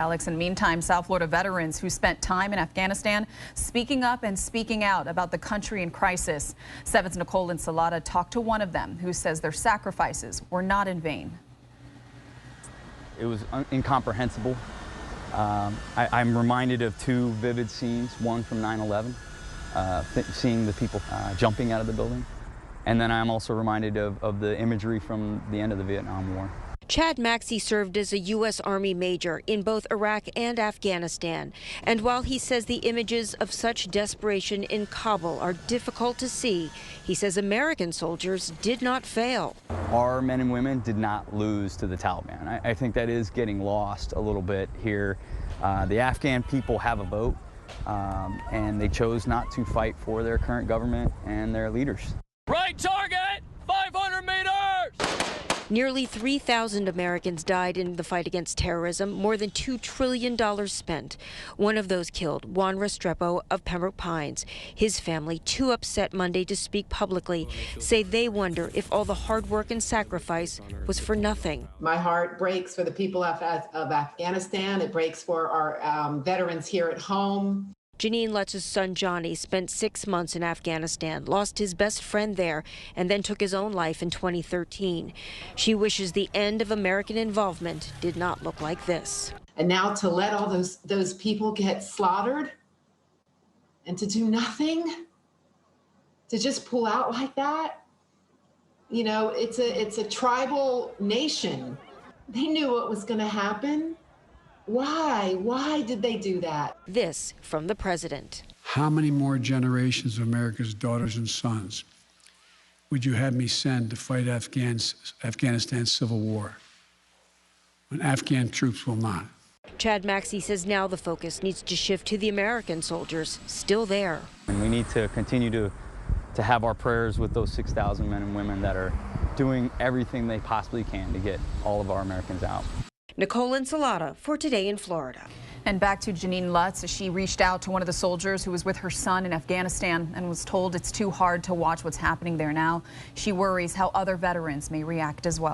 Alex, in the meantime, South Florida veterans who spent time in Afghanistan speaking up and speaking out about the country in crisis. 7's Nicole Ensalada talked to one of them who says their sacrifices were not in vain. It was incomprehensible. I'm reminded of two vivid scenes, one from 9/11, seeing the people jumping out of the building. And then I'm also reminded of the imagery from the end of the Vietnam War. Chad Maxey served as a U.S. Army major in both Iraq and Afghanistan. And while he says the images of such desperation in Kabul are difficult to see, he says American soldiers did not fail. Our men and women did not lose to the Taliban. I think that is getting lost a little bit here. The Afghan people have a vote, and they chose not to fight for their current government and their leaders. Right target, 500 meters! Nearly 3,000 Americans died in the fight against terrorism, more than $2 trillion spent. One of those killed, Juan Restrepo of Pembroke Pines. His family, too upset Monday to speak publicly, say they wonder if all the hard work and sacrifice was for nothing. My heart breaks for the people of Afghanistan. It breaks for our veterans here at home. Janine Lutz's son Johnny spent 6 months in Afghanistan, lost his best friend there, and then took his own life in 2013. She wishes the end of American involvement did not look like this. And now to let all those people get slaughtered and to do nothing, to just pull out like that, you know, it's a tribal nation. They knew what was going to happen. Why did they do that? This from the president. How many more generations of America's daughters and sons would you have me send to fight Afghanistan's civil war when Afghan troops will not? Chad Maxey says now the focus needs to shift to the American soldiers still there. And we need to continue to have our prayers with those 6,000 men and women that are doing everything they possibly can to get all of our Americans out. Nicole Ensalada for Today in Florida. And back to Janine Lutz. She reached out to one of the soldiers who was with her son in Afghanistan and was told it's too hard to watch what's happening there now. She worries how other veterans may react as well.